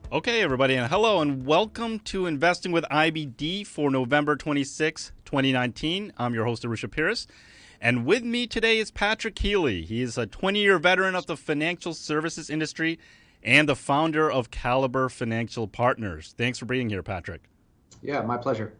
Okay, everybody, and hello, and welcome to Investing with IBD for November 26, 2019. I'm your host, Arusha Pires, and with me today is Patrick Healey. He is a 20-year veteran of the financial services industry and the founder of Caliber Financial Partners. Thanks for being here, Patrick. Yeah, my pleasure.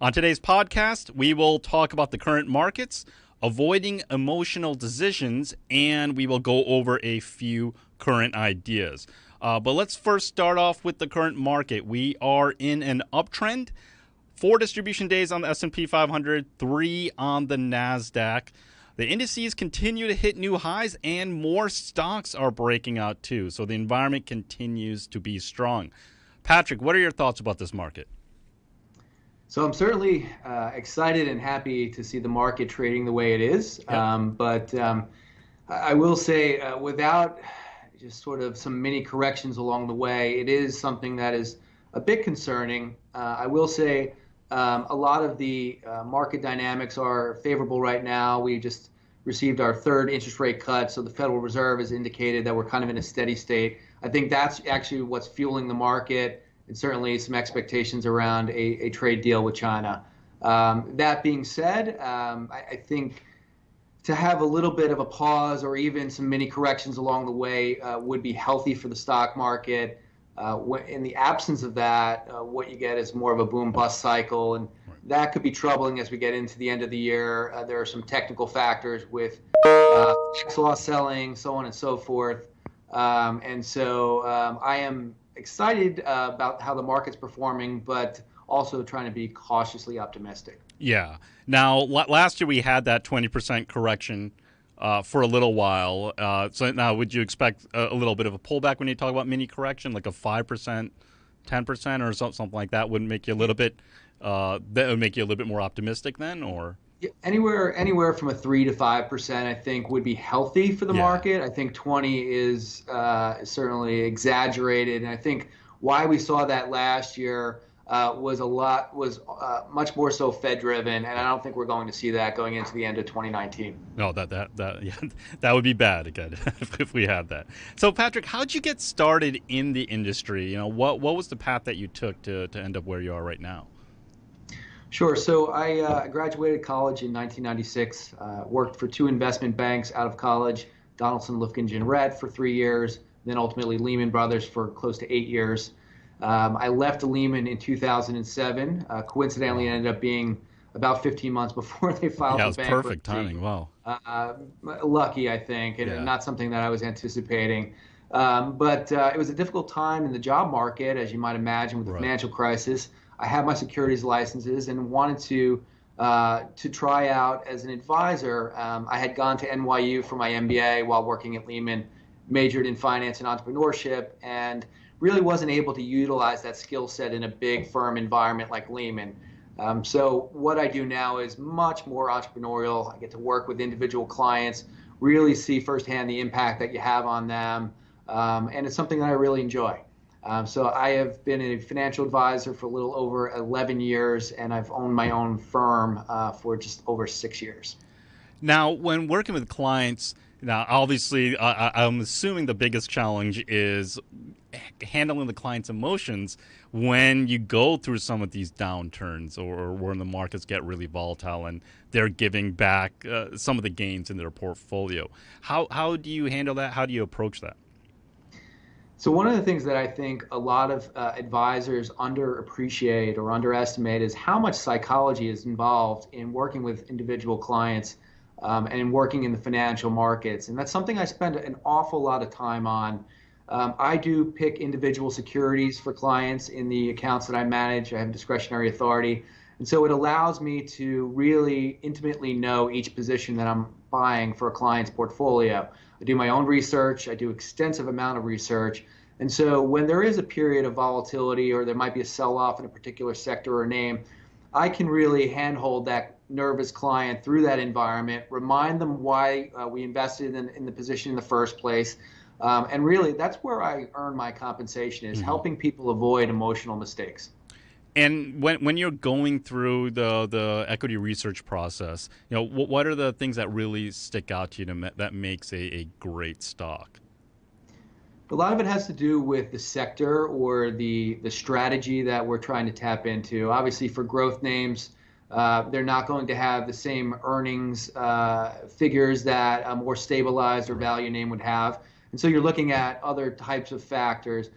On today's podcast, we will talk about the current markets, avoiding emotional decisions, and we will go over a few current ideas. But let's first start off with the current market. We are in an uptrend. 4 distribution days on the S&P 500, 3 on the NASDAQ. The indices continue to hit new highs, and more stocks are breaking out too. So the environment continues to be strong. Patrick, what are your thoughts about this market? So I'm certainly excited and happy to see the market trading the way it is. Yep. But I will say, without just sort of some mini corrections along the way, it is something that is a bit concerning. I will say a lot of the market dynamics are favorable right now. We just received our third interest rate cut, so the Federal Reserve has indicated that we're kind of in a steady state. I think that's actually what's fueling the market, and certainly some expectations around a trade deal with China. That being said, I think to have a little bit of a pause or even some mini corrections along the way would be healthy for the stock market. In the absence of that, what you get is more of a boom-bust cycle, and that could be troubling as we get into the end of the year. There are some technical factors with tax law selling, so on and so forth. And so I am excited about how the market's performing, but also trying to be cautiously optimistic. Yeah. Now, last year we had that 20% correction for a little while. So now, would you expect a little bit of a pullback when you talk about mini correction, like a 5%, 10%, or something like that? Wouldn't make you a little bit that would make you a little bit more optimistic then, or? Yeah, anywhere from a 3 to 5%, I think, would be healthy for the Yeah. market. I think 20 is certainly exaggerated, and I think why we saw that last year was much more so Fed driven, and I don't think we're going to see that going into the end of 2019. No, that yeah, that would be bad again if we had that. So, Patrick, how'd you get started in the industry? What was the path that you took to end up where you are right now? Sure. So I graduated college in 1996, worked for 2 investment banks out of college, Donaldson, Lufkin, Rett for 3 years, then ultimately Lehman Brothers for close to 8 years. I left Lehman in 2007. Coincidentally, it ended up being about 15 months before they filed Yeah, it for was perfect bankruptcy. timing. Wow. Lucky, I think, and Yeah. not something that I was anticipating. But it was a difficult time in the job market, as you might imagine, with the Right. financial crisis. I had my securities licenses and wanted to try out as an advisor. I had gone to NYU for my MBA while working at Lehman, majored in finance and entrepreneurship, and really wasn't able to utilize that skill set in a big firm environment like Lehman. So what I do now is much more entrepreneurial. I get to work with individual clients, really see firsthand the impact that you have on them, and it's something that I really enjoy. So I have been a financial advisor for a little over 11 years, and I've owned my own firm for just over 6 years. Now, when working with clients, now obviously, I'm assuming the biggest challenge is handling the client's emotions when you go through some of these downturns or when the markets get really volatile and they're giving back some of the gains in their portfolio. How do you handle that? How do you approach that? So one of the things that I think a lot of advisors underappreciate or underestimate is how much psychology is involved in working with individual clients and in working in the financial markets. And that's something I spend an awful lot of time on. I do pick individual securities for clients in the accounts that I manage. I have discretionary authority. And so it allows me to really intimately know each position that I'm buying for a client's portfolio. I do my own research. I do extensive amount of research. And so when there is a period of volatility or there might be a sell-off in a particular sector or name, I can really handhold that nervous client through that environment, remind them why we invested in the position in the first place. And really, that's where I earn my compensation, is Mm-hmm. helping people avoid emotional mistakes. And when you're going through the equity research process, what are the things that really stick out to you that makes a great stock? A lot of it has to do with the sector or the strategy that we're trying to tap into. Obviously, for growth names, they're not going to have the same earnings figures that a more stabilized or value name would have. And so you're looking at other types of factors.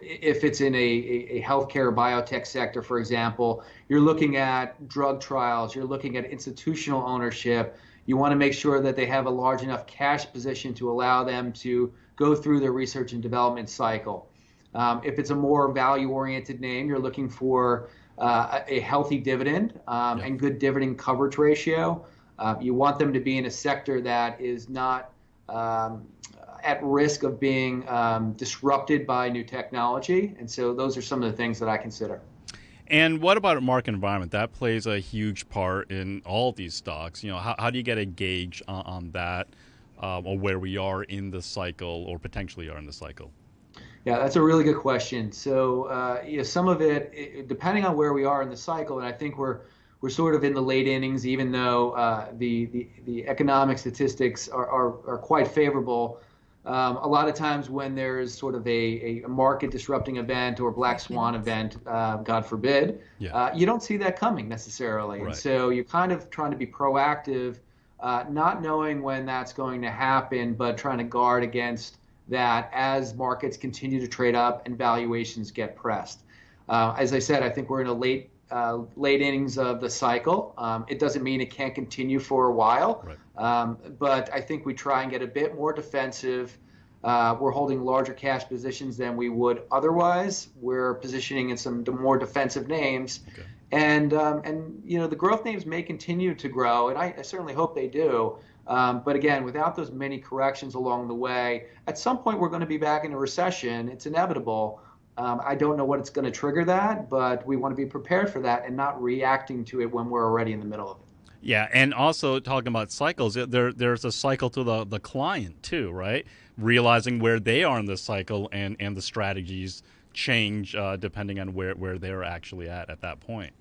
If it's in a healthcare biotech sector, for example, you're looking at drug trials, you're looking at institutional ownership. You want to make sure that they have a large enough cash position to allow them to go through their research and development cycle. If it's a more value-oriented name, you're looking for a healthy dividend and good dividend coverage ratio. You want them to be in a sector that is not at risk of being disrupted by new technology. And so those are some of the things that I consider. And what about a market environment? That plays a huge part in all these stocks. How do you get a gauge on that, or where we are in the cycle or potentially are in the cycle? Yeah, that's a really good question. So some of it, depending on where we are in the cycle, and I think we're sort of in the late innings, even though the economic statistics are quite favorable. A lot of times when there's sort of a market disrupting event or black swan event, God forbid, you don't see that coming necessarily. Right. And so you're kind of trying to be proactive, not knowing when that's going to happen, but trying to guard against that as markets continue to trade up and valuations get pressed. As I said, I think we're in a late innings of the cycle. It doesn't mean it can't continue for a while, right. But I think we try and get a bit more defensive. We're holding larger cash positions than we would otherwise. We're positioning in some more defensive names, okay. And the growth names may continue to grow, and I certainly hope they do. But again, without those many corrections along the way, at some point we're going to be back in a recession. It's inevitable. I don't know what it's going to trigger that, but we want to be prepared for that and not reacting to it when we're already in the middle of it. Yeah, and also talking about cycles, there's a cycle to the client too, right? Realizing where they are in the cycle and the strategies change depending on where they're actually at that point.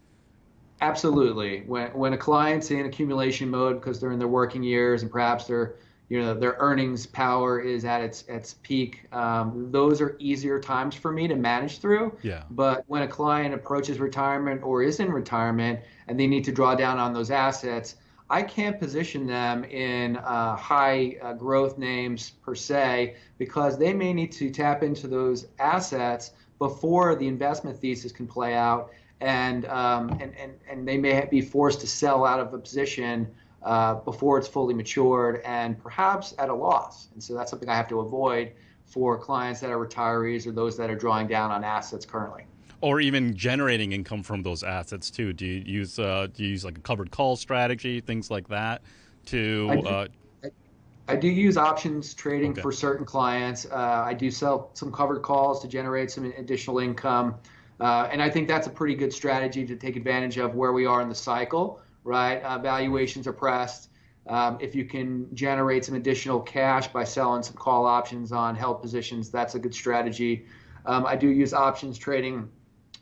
Absolutely. When a client's in accumulation mode because they're in their working years and perhaps their earnings power is at its peak, those are easier times for me to manage through. Yeah. But when a client approaches retirement or is in retirement and they need to draw down on those assets, I can't position them in high growth names per se, because they may need to tap into those assets before the investment thesis can play out, and they may be forced to sell out of a position before it's fully matured and perhaps at a loss. And so that's something I have to avoid for clients that are retirees or those that are drawing down on assets currently. Or even generating income from those assets too. Do you use like a covered call strategy, things like that? I do use options trading for certain clients. I do sell some covered calls to generate some additional income. And I think that's a pretty good strategy to take advantage of where we are in the cycle, right? Valuations are pressed. If you can generate some additional cash by selling some call options on held positions, that's a good strategy. I do use options trading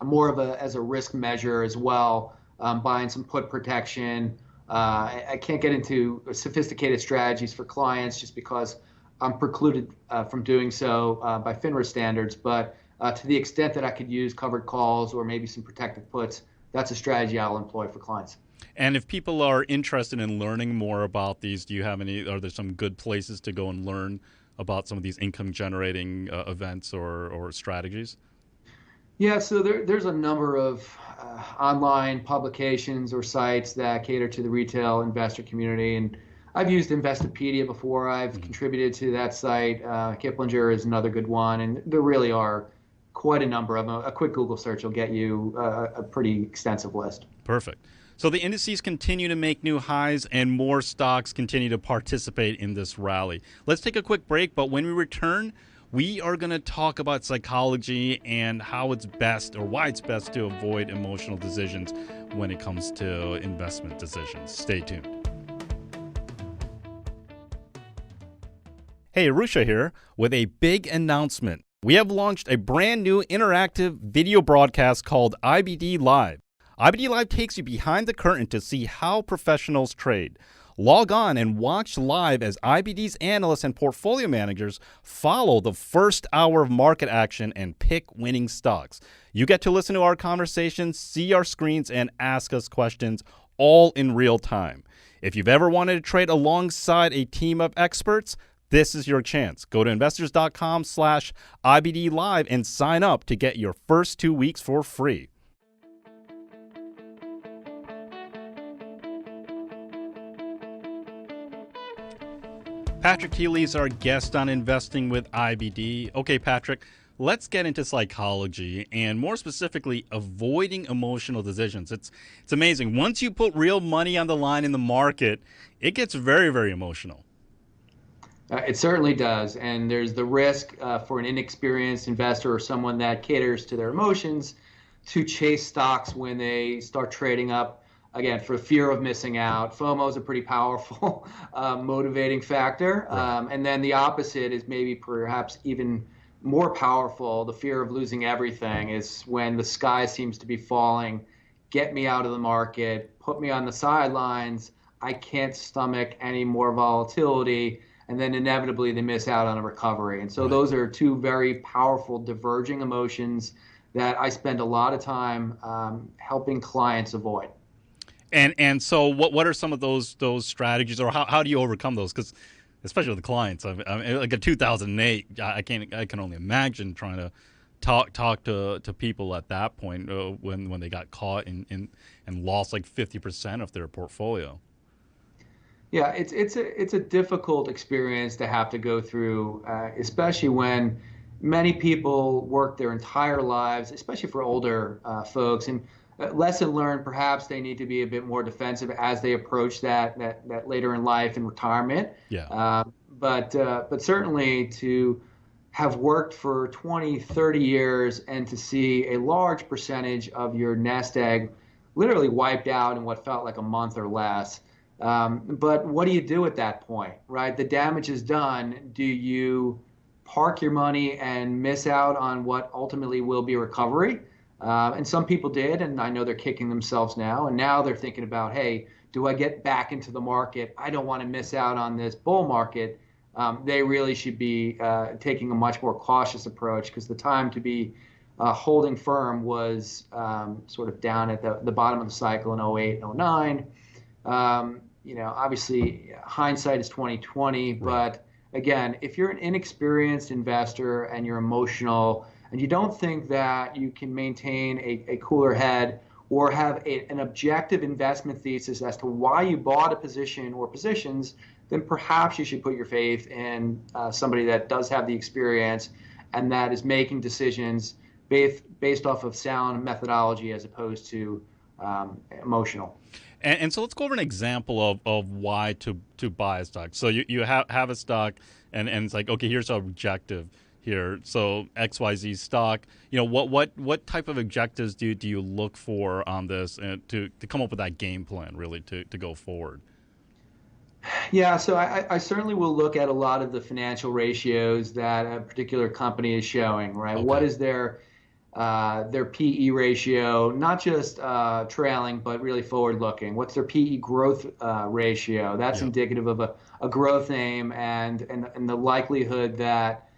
more as a risk measure as well, buying some put protection. I can't get into sophisticated strategies for clients just because I'm precluded from doing so by FINRA standards, but to the extent that I could use covered calls or maybe some protective puts, that's a strategy I'll employ for clients. And if people are interested in learning more about these, are there some good places to go and learn about some of these income generating events or strategies? Yeah, so there's a number of online publications or sites that cater to the retail investor community. And I've used Investopedia before. I've contributed to that site. Kiplinger is another good one. And there really are quite a number of them. A quick Google search will get you a pretty extensive list. Perfect. So the indices continue to make new highs and more stocks continue to participate in this rally. Let's take a quick break, but when we return, we are going to talk about psychology and how it's best or why it's best to avoid emotional decisions when it comes to investment decisions. Stay tuned. Hey, Arusha here with a big announcement. We have launched a brand new interactive video broadcast called IBD Live. IBD Live takes you behind the curtain to see how professionals trade. Log on and watch live as IBD's analysts and portfolio managers follow the first hour of market action and pick winning stocks. You get to listen to our conversations, see our screens, and ask us questions all in real time. If you've ever wanted to trade alongside a team of experts, this is your chance. Go to investors.com/IBD Live and sign up to get your first 2 weeks for free. Patrick Healey is our guest on Investing with IBD. Okay, Patrick, let's get into psychology and more specifically, avoiding emotional decisions. It's amazing. Once you put real money on the line in the market, it gets very, very emotional. It certainly does. And there's the risk for an inexperienced investor or someone that caters to their emotions to chase stocks when they start trading up, again, for fear of missing out. FOMO is a pretty powerful motivating factor. Right. And then the opposite is maybe perhaps even more powerful. The fear of losing everything is when the sky seems to be falling. Get me out of the market, put me on the sidelines. I can't stomach any more volatility. And then inevitably they miss out on a recovery. And so those are two very powerful diverging emotions that I spend a lot of time helping clients avoid. And so what are some of those strategies, or how do you overcome those? Because especially with the clients, I mean, like in 2008, I can only imagine trying to talk to people at that point when they got caught and lost like 50% of their portfolio. Yeah, it's a difficult experience to have to go through, especially when many people work their entire lives, especially for older folks. And lesson learned, perhaps they need to be a bit more defensive as they approach that later in life and retirement. Yeah. But certainly to have worked for 20, 30 years and to see a large percentage of your nest egg literally wiped out in what felt like a month or less. But what do you do at that point, right? The damage is done. Do you park your money and miss out on what ultimately will be a recovery? And some people did, and I know they're kicking themselves now. And now they're thinking about, hey, do I get back into the market? I don't want to miss out on this bull market. They really should be taking a much more cautious approach, because the time to be holding firm was sort of down at the bottom of the cycle in 08 and 09. Obviously hindsight is 2020, but again, if you're an inexperienced investor and you're emotional and you don't think that you can maintain a cooler head or have an objective investment thesis as to why you bought a position or positions, then perhaps you should put your faith in somebody that does have the experience and that is making decisions based off of sound methodology as opposed to emotional. And so let's go over an example of why to buy a stock. So you have a stock and it's like, okay, here's our objective here. So XYZ stock, what type of objectives do you look for on this and to come up with that game plan really to go forward? Yeah, so I certainly will look at a lot of the financial ratios that a particular company is showing, right? Okay. What is their PE ratio, not just trailing, but really forward-looking? What's their PE growth ratio? That's indicative of a growth name and the likelihood that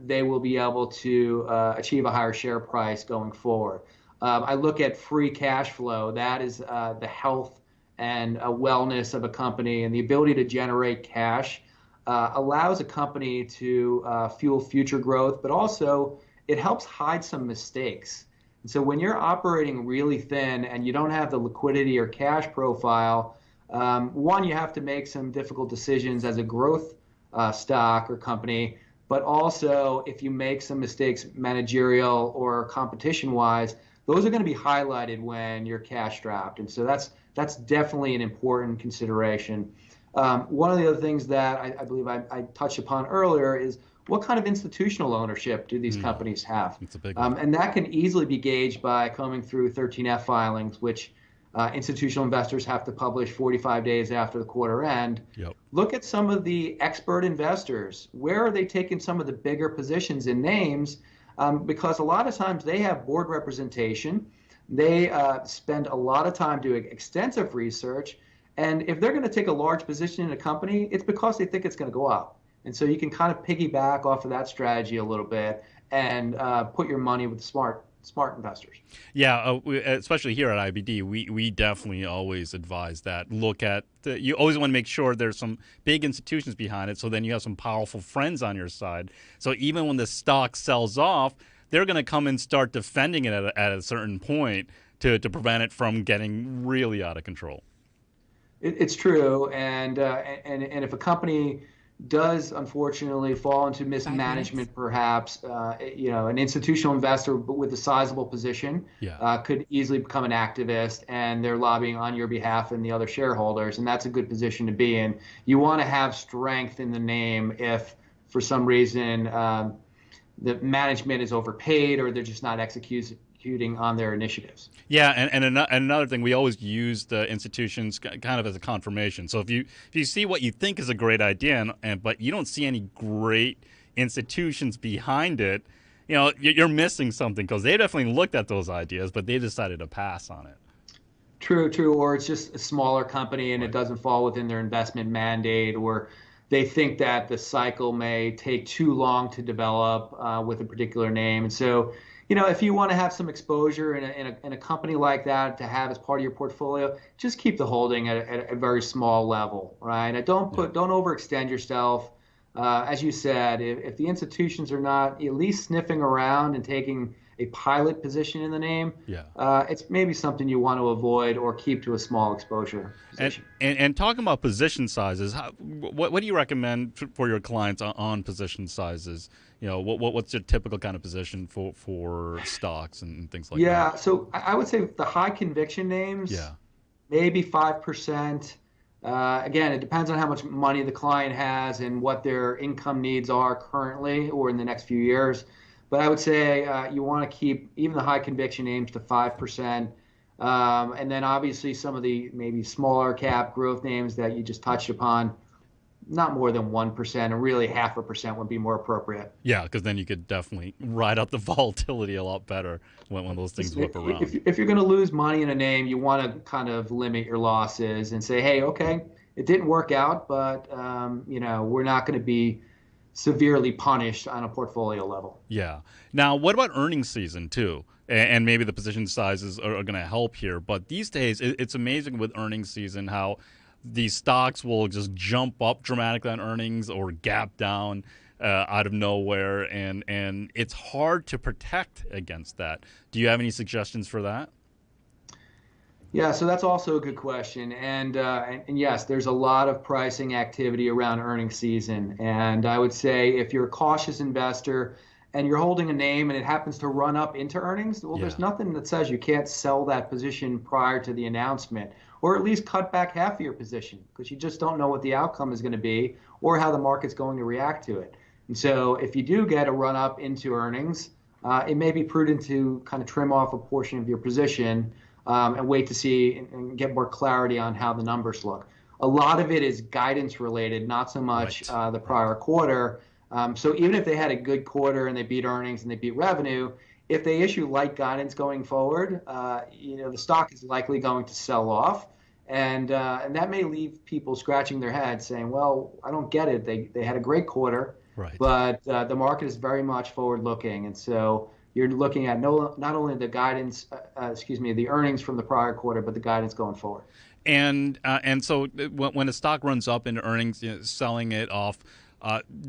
they will be able to achieve a higher share price going forward. I look at free cash flow. That is the health and wellness of a company, and the ability to generate cash allows a company to fuel future growth, but also it helps hide some mistakes. And so when you're operating really thin and you don't have the liquidity or cash profile, one, you have to make some difficult decisions as a growth stock or company, but also if you make some mistakes managerial or competition-wise, those are going to be highlighted when you're cash strapped. And so that's definitely an important consideration. One of the other things that I believe I touched upon earlier is what kind of institutional ownership do these companies have? It's a big one. And that can easily be gauged by combing through 13F filings, which institutional investors have to publish 45 days after the quarter end. Yep. Look at some of the expert investors. Where are they taking some of the bigger positions in names? Because a lot of times they have board representation. They spend a lot of time doing extensive research, And if they're going to take a large position in a company, it's because they think it's going to go up. And so you can kind of piggyback off of that strategy a little bit and put your money with smart investors. Yeah, especially here at IBD, we definitely always advise that. You always want to make sure there's some big institutions behind it, so then you have some powerful friends on your side. So even when the stock sells off, they're going to come and start defending it at a certain point to prevent it from getting really out of control. It's true, and if a company does unfortunately fall into mismanagement, perhaps an institutional investor with a sizable position could easily become an activist, and they're lobbying on your behalf and the other shareholders, and that's a good position to be in. You want to have strength in the name if, for some reason, the management is overpaid or they're just not executing on their initiatives. Yeah, and another thing, we always use the institutions kind of as a confirmation. So if you see what you think is a great idea, but you don't see any great institutions behind it, you're missing something, because they definitely looked at those ideas, but they decided to pass on it. True. Or it's just a smaller company and it doesn't fall within their investment mandate, or they think that the cycle may take too long to develop with a particular name. And so, if you want to have some exposure in a company like that to have as part of your portfolio, just keep the holding at a very small level, right? And don't overextend yourself. As you said, if the institutions are not at least sniffing around and taking a pilot position in the name, it's maybe something you want to avoid or keep to a small exposure position. And talking about position sizes, what do you recommend for your clients on position sizes? What's your typical kind of position for stocks and things like that? Yeah, so I would say the high conviction names, maybe 5%. Again, it depends on how much money the client has and what their income needs are currently or in the next few years. But I would say you want to keep even the high conviction names to 5%. And then obviously some of the maybe smaller cap growth names that you just touched upon, not more than 1%, and really 0.5% would be more appropriate. Yeah, because then you could definitely ride out the volatility a lot better when those things whip around. If you're going to lose money in a name, you want to kind of limit your losses and say, hey, okay, it didn't work out, but we're not going to be severely punished on a portfolio level. Yeah. Now, what about earnings season too? And maybe the position sizes are going to help here. But these days, it's amazing with earnings season how these stocks will just jump up dramatically on earnings or gap down out of nowhere. And it's hard to protect against that. Do you have any suggestions for that? Yeah, so that's also a good question. And yes, there's a lot of pricing activity around earnings season. And I would say if you're a cautious investor and you're holding a name and it happens to run up into earnings, well, there's nothing that says you can't sell that position prior to the announcement, or at least cut back half of your position, because you just don't know what the outcome is going to be or how the market's going to react to it. And so if you do get a run up into earnings, it may be prudent to kind of trim off a portion of your position and wait to see and get more clarity on how the numbers look. A lot of it is guidance related, not so much the prior quarter. So even if they had a good quarter and they beat earnings and they beat revenue, if they issue light guidance going forward, the stock is likely going to sell off, and that may leave people scratching their heads saying, "Well, I don't get it. They had a great quarter, but the market is very much forward looking, and so you're looking at not only the guidance, the earnings from the prior quarter, but the guidance going forward." And so when a stock runs up into earnings, selling it off.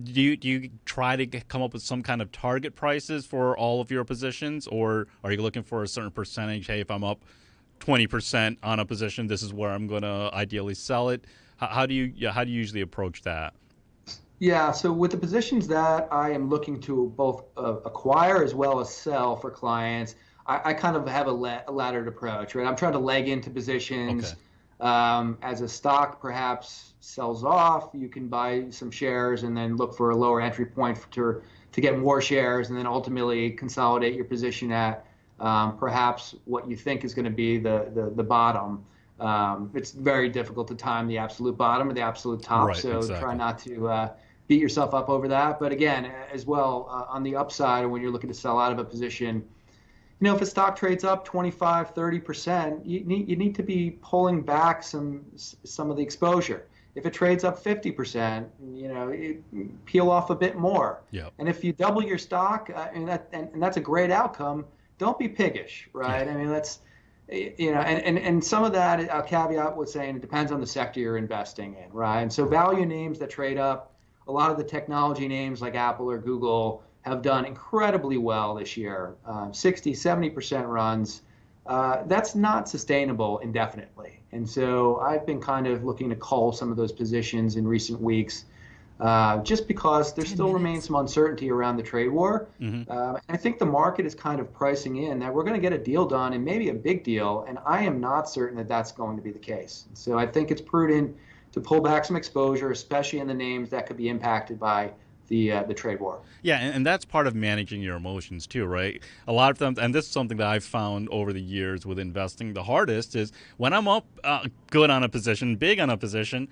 Do you try to come up with some kind of target prices for all of your positions, or are you looking for a certain percentage? Hey, if I'm up 20% on a position, this is where I'm going to ideally sell it. How do you usually approach that? Yeah, so with the positions that I am looking to both acquire as well as sell for clients, I kind of have a laddered approach, right? I'm trying to leg into positions. Okay. As a stock perhaps sells off, you can buy some shares and then look for a lower entry point to get more shares, and then ultimately consolidate your position at perhaps what you think is going to be the bottom. It's very difficult to time the absolute bottom or the absolute top, Try not to beat yourself up over that. But again, as well, on the upside, when you're looking to sell out of a position, if a stock trades up 25, 30%, you need to be pulling back some of the exposure. If it trades up 50%, peel off a bit more. Yeah. And if you double your stock, and that's a great outcome, don't be piggish, right? Yeah. I mean, and some of that, I'll caveat with saying it depends on the sector you're investing in, right? And so value names that trade up, a lot of the technology names like Apple or Google have done incredibly well this year, 60, 70% runs. That's not sustainable indefinitely. And so I've been kind of looking to cull some of those positions in recent weeks, just because there still remains some uncertainty around the trade war. Mm-hmm. And I think the market is kind of pricing in that we're going to get a deal done, and maybe a big deal, and I am not certain that that's going to be the case. So I think it's prudent to pull back some exposure, especially in the names that could be impacted by the trade war. Yeah, and that's part of managing your emotions too, right? A lot of times, and this is something that I've found over the years with investing, the hardest is when I'm up good on a position, big on a position,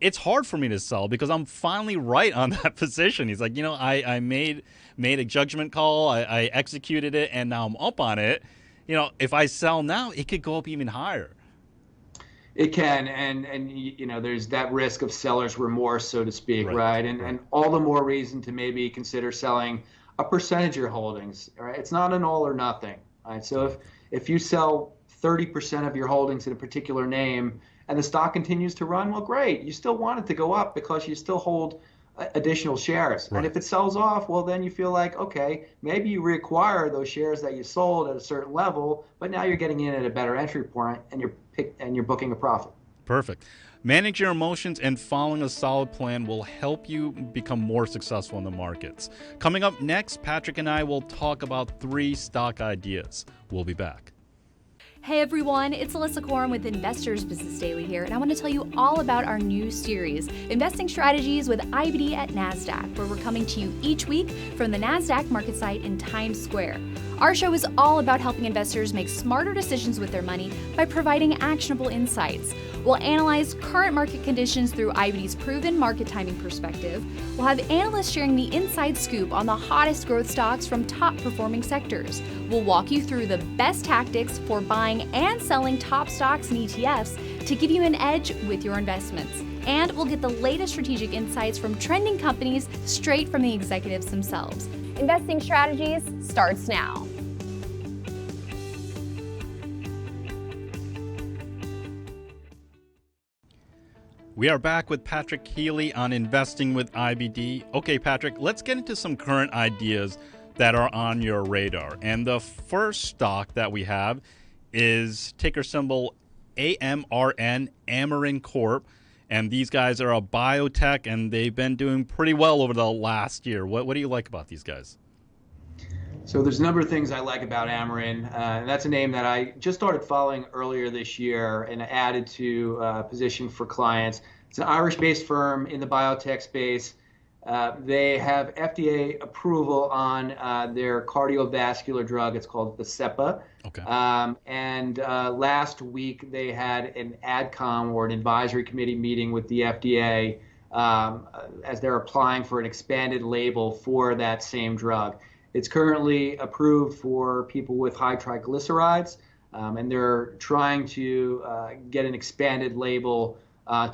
it's hard for me to sell because I'm finally right on that position. He's like, I made a judgment call, I executed it, and now I'm up on it. If I sell now, it could go up even higher. It can, and there's that risk of seller's remorse, so to speak, right? And all the more reason to maybe consider selling a percentage of your holdings, right? It's not an all or nothing, right? So if you sell 30% of your holdings in a particular name and the stock continues to run, well, great. You still want it to go up because you still hold additional shares. Right. And if it sells off, well, then you feel like, okay, maybe you reacquire those shares that you sold at a certain level, but now you're getting in at a better entry point and you're booking a profit. Perfect. Manage your emotions and following a solid plan will help you become more successful in the markets. Coming up next, Patrick and I will talk about 3 stock ideas. We'll be back. Hey everyone, it's Alyssa Corum with Investors Business Daily here, and I want to tell you all about our new series, Investing Strategies with IBD at NASDAQ, where we're coming to you each week from the NASDAQ market site in Times Square. Our show is all about helping investors make smarter decisions with their money by providing actionable insights. We'll analyze current market conditions through IBD's proven market timing perspective. We'll have analysts sharing the inside scoop on the hottest growth stocks from top-performing sectors. We'll walk you through the best tactics for buying and selling top stocks and ETFs to give you an edge with your investments. And we'll get the latest strategic insights from trending companies straight from the executives themselves. Investing Strategies starts now. We are back with Patrick Healey on Investing with IBD. Okay, Patrick, let's get into some current ideas that are on your radar. And the first stock that we have is ticker symbol AMRN, Amarin Corp. And these guys are a biotech, and they've been doing pretty well over the last year. What do you like about these guys? So there's a number of things I like about Amarin, and that's a name that I just started following earlier this year and added to a position for clients. It's an Irish-based firm in the biotech space. They have FDA approval on their cardiovascular drug. It's called Vascepa. Okay. And last week they had an AdCom, or an advisory committee meeting with the FDA as they're applying for an expanded label for that same drug. It's currently approved for people with high triglycerides, and they're trying to get an expanded label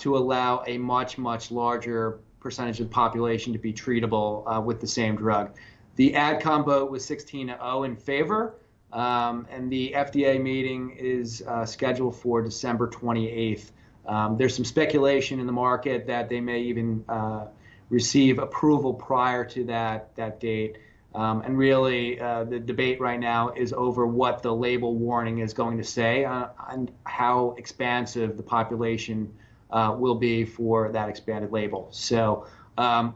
to allow a much, much larger percentage of the population to be treatable with the same drug. The AdCom vote was 16-0 in favor, and the FDA meeting is scheduled for December 28th. There's some speculation in the market that they may even receive approval prior to that date. And really, the debate right now is over what the label warning is going to say and how expansive the population will be for that expanded label. So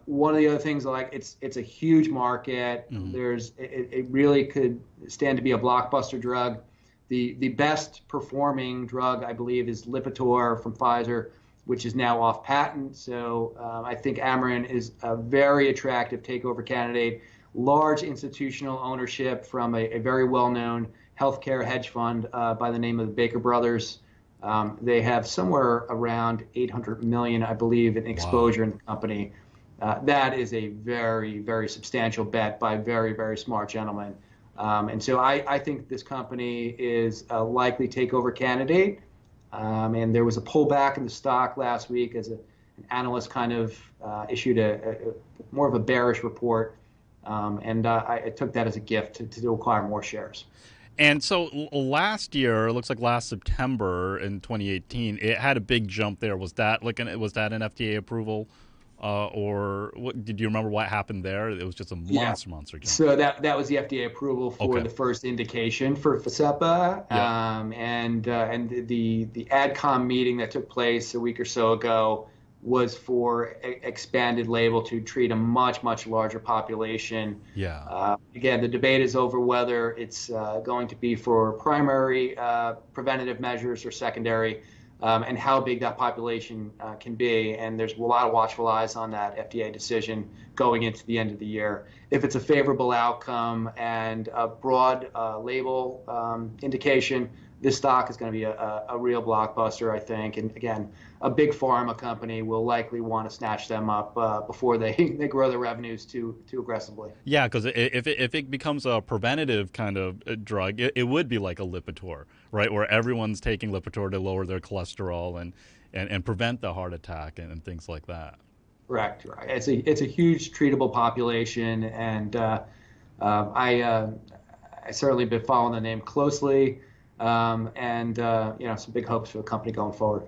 one of the other things, like it's a huge market. Mm-hmm. It really could stand to be a blockbuster drug. The best performing drug, I believe, is Lipitor from Pfizer, which is now off patent. So I think Amarin is a very attractive takeover candidate. Large institutional ownership from a very well-known healthcare hedge fund by the name of the Baker Brothers. They have somewhere around $800 million, I believe, in exposure in the company. That is a very, very substantial bet by very, very smart gentlemen. And so I think this company is a likely takeover candidate. And there was a pullback in the stock last week as an analyst kind of issued a more of a bearish report. And I took that as a gift to acquire more shares. And so last year, it looks like last September in 2018, it had a big jump there. Was that was that an FDA approval, or what, did you remember what happened there? It was just a monster jump. So that was the FDA approval for the first indication for Vascepa, and the AdCom meeting that took place a week or so ago was for expanded label to treat a much larger population. Again, the debate is over whether it's going to be for primary preventative measures or secondary, and how big that population can be. And there's a lot of watchful eyes on that FDA decision going into the end of the year. If it's a favorable outcome and a broad label indication, this stock is going to be a real blockbuster, I think. And again, a big pharma company will likely want to snatch them up before they grow their revenues too aggressively. Yeah, because if it becomes a preventative kind of drug, it would be like a Lipitor, right? Where everyone's taking Lipitor to lower their cholesterol and prevent the heart attack and things like that. Correct. Right. It's a huge treatable population, and I certainly been following the name closely. And some big hopes for the company going forward.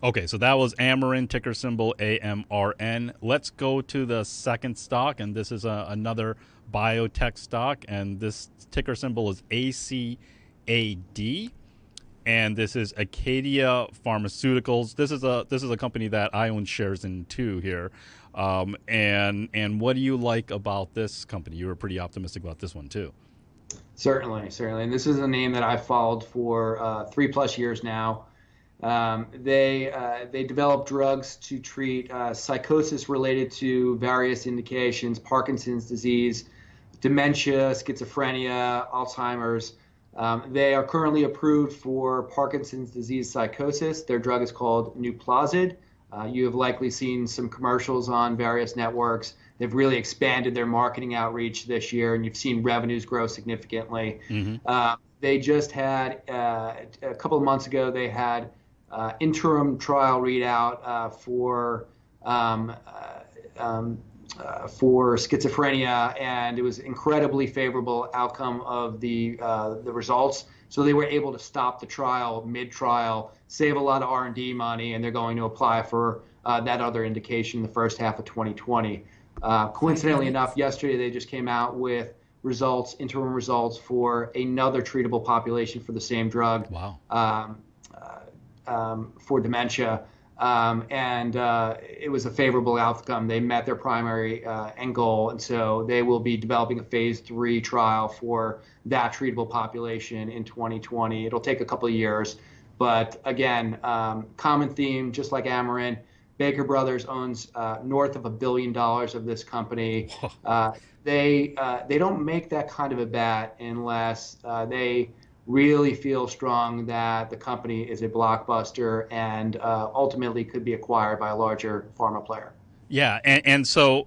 Okay, so that was Amarin, ticker symbol AMRN. Let's go to the second stock, and this is another biotech stock, and this ticker symbol is ACAD, and this is Acadia Pharmaceuticals. This is a company that I own shares in too here. And what do you like about this company? You were pretty optimistic about this one too. Certainly. And this is a name that I've followed for 3+ years now. They develop drugs to treat psychosis related to various indications: Parkinson's disease, dementia, schizophrenia, Alzheimer's. They are currently approved for Parkinson's disease psychosis. Their drug is called Nuplazid. You have likely seen some commercials on various networks. They've really expanded their marketing outreach this year, and you've seen revenues grow significantly. They just had, a couple of months ago, they had interim trial readout for schizophrenia, and it was incredibly favorable outcome of the results. So they were able to stop the trial mid-trial, save a lot of R&D money, and they're going to apply for that other indication in the first half of 2020. Coincidentally enough, yesterday they just came out with interim results for another treatable population for the same drug. Wow. For dementia. And it was a favorable outcome. They met their primary end goal, and so they will be developing a phase 3 trial for that treatable population in 2020. It'll take a couple of years, but again, common theme, just like Amarin, Baker Brothers owns north of $1 billion of this company. They don't make that kind of a bet unless they really feel strong that the company is a blockbuster and ultimately could be acquired by a larger pharma player. Yeah, and so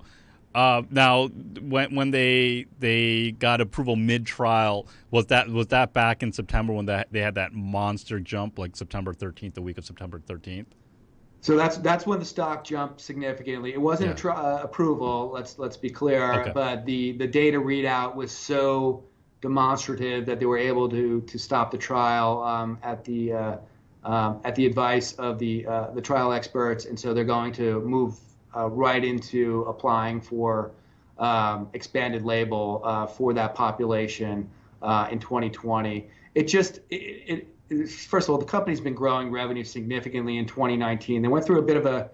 now when they got approval mid-trial, was that back in September when they had that monster jump, like September 13th, the week of September 13th? So that's when the stock jumped significantly. It wasn't approval, let's be clear, but the data readout was so demonstrative that they were able to stop the trial at the advice of the trial experts, and so they're going to move right into applying for expanded label for that population in 2020. First of all, the company's been growing revenue significantly in 2019. They went through a bit of a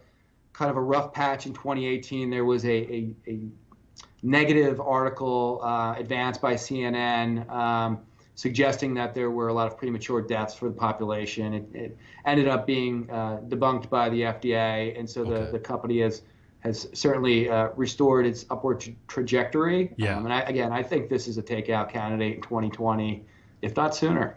kind of a rough patch in 2018. There was a negative article advanced by CNN suggesting that there were a lot of premature deaths for the population. It ended up being debunked by the FDA, and so the company has certainly restored its upward trajectory. And I think this is a takeout candidate in 2020, if not sooner.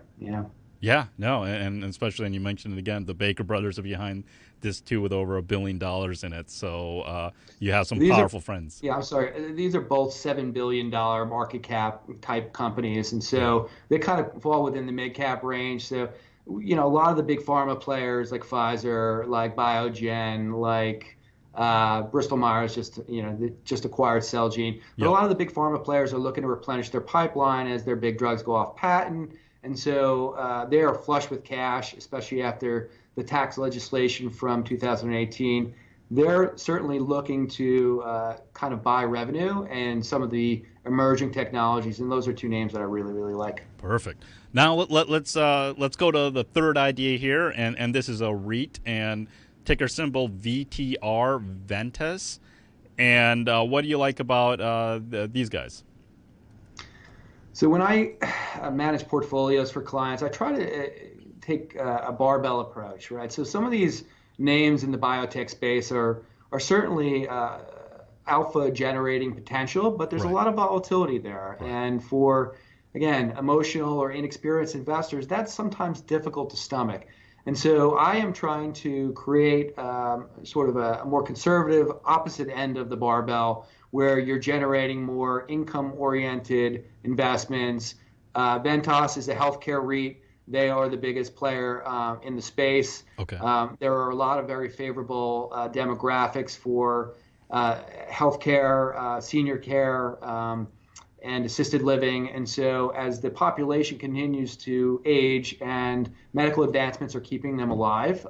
Yeah, no, and especially, and you mentioned it again, the Baker brothers are behind this too with over $1 billion in it. So you have some These are, powerful friends. yeah, I'm sorry. These are both $7 billion market cap type companies, and Yeah. so they kind of fall within the mid cap range. So, a lot of the big pharma players like Pfizer, like Biogen, like Bristol Myers just acquired Celgene. But a Yep. lot of the big pharma players are looking to replenish their pipeline as their big drugs go off patent, and so they are flush with cash, especially after the tax legislation from 2018. They're certainly looking to kind of buy revenue and some of the emerging technologies, and those are two names that I really, really like. Perfect. Now let's go to the third idea here, and this is a REIT and ticker symbol VTR Ventas. And what do you like about these guys? So when I manage portfolios for clients, I try to take a barbell approach, right? So some of these names in the biotech space are certainly alpha generating potential, but there's a Right. lot of volatility there. Right. And for, again, emotional or inexperienced investors, that's sometimes difficult to stomach. And so I am trying to create sort of a more conservative opposite end of the barbell where you're generating more income-oriented investments. Ventas is a healthcare REIT. They are the biggest player in the space. Okay. There are a lot of very favorable demographics for healthcare, senior care, and assisted living. And so as the population continues to age and medical advancements are keeping them alive,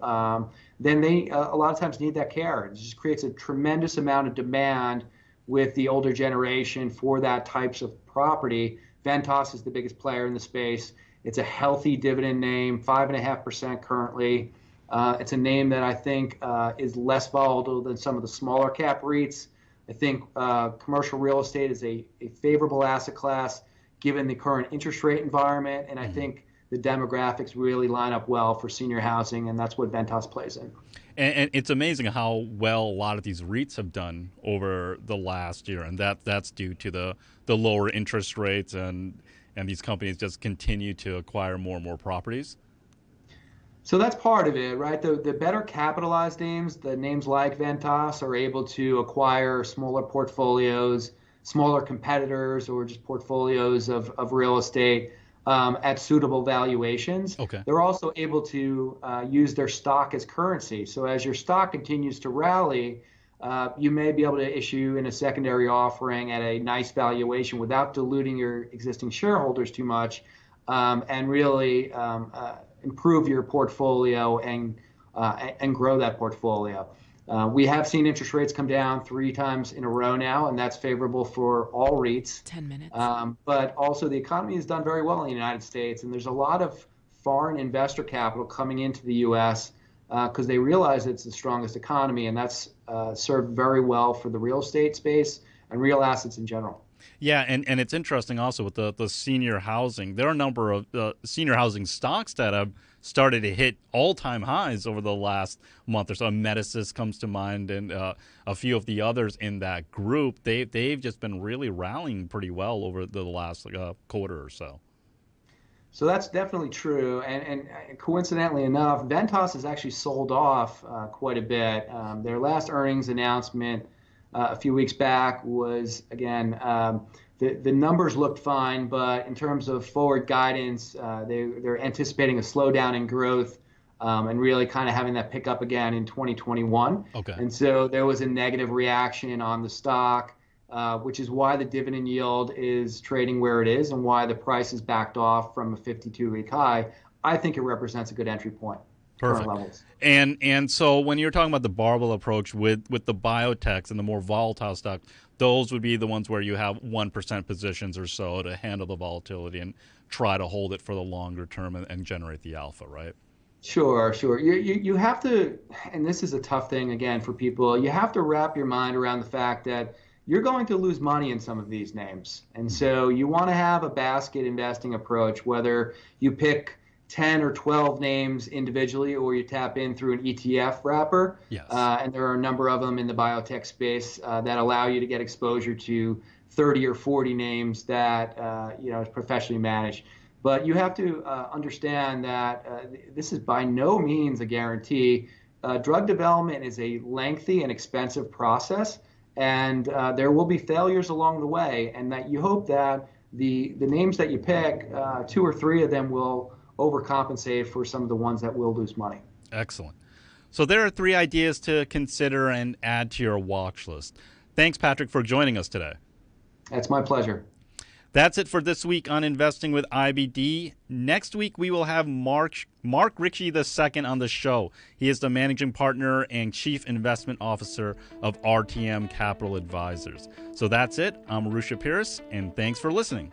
then they a lot of times need that care. It just creates a tremendous amount of demand with the older generation for that types of property. Ventas is the biggest player in the space. It's a healthy dividend name, 5.5% currently. It's a name that I think is less volatile than some of the smaller cap REITs. I think commercial real estate is a favorable asset class given the current interest rate environment, and I think the demographics really line up well for senior housing, and that's what Ventas plays in. And it's amazing how well a lot of these REITs have done over the last year, and that's due to the lower interest rates, and these companies just continue to acquire more and more properties. So that's part of it, right? The better capitalized names, the names like Ventas, are able to acquire smaller portfolios, smaller competitors, or just portfolios of real estate at suitable valuations. Okay. They're also able to use their stock as currency. So as your stock continues to rally, you may be able to issue in a secondary offering at a nice valuation without diluting your existing shareholders too much, and really improve your portfolio and grow that portfolio. We have seen interest rates come down 3 times in a row now, and that's favorable for all REITs. 10 minutes. But also the economy has done very well in the United States, and there's a lot of foreign investor capital coming into the U.S. Because they realize it's the strongest economy, and that's served very well for the real estate space and real assets in general. Yeah, and it's interesting also with the senior housing. There are a number of senior housing stocks that have started to hit all-time highs over the last month or so. Medicis comes to mind, and a few of the others in that group. They've just been really rallying pretty well over the last quarter or so. So that's definitely true, and coincidentally enough, Ventas has actually sold off quite a bit. Their last earnings announcement a few weeks back was, again, the numbers looked fine, but in terms of forward guidance, they're anticipating a slowdown in growth and really kind of having that pick up again in 2021. Okay. And so there was a negative reaction on the stock, which is why the dividend yield is trading where it is and why the price is backed off from a 52-week high. I think it represents a good entry point. Perfect. Current levels. And so when you're talking about the barbell approach with the biotechs and the more volatile stocks, those would be the ones where you have 1% positions or so to handle the volatility and try to hold it for the longer term and generate the alpha, right? Sure. You have to, and this is a tough thing again for people, you have to wrap your mind around the fact that you're going to lose money in some of these names. And so you want to have a basket investing approach, whether you pick 10 or 12 names individually or you tap in through an ETF wrapper. Yes. And there are a number of them in the biotech space that allow you to get exposure to 30 or 40 names that is professionally managed. But you have to understand that this is by no means a guarantee. Drug development is a lengthy and expensive process, and there will be failures along the way, and that you hope that the names that you pick, 2 or 3 of them will overcompensate for some of the ones that will lose money. Excellent. So there are 3 ideas to consider and add to your watch list. Thanks, Patrick, for joining us today. That's my pleasure. That's it for this week on Investing with IBD. Next week, we will have Mark Ritchie II on the show. He is the managing partner and chief investment officer of RTM Capital Advisors. So that's it. I'm Arusha Pierce, and thanks for listening.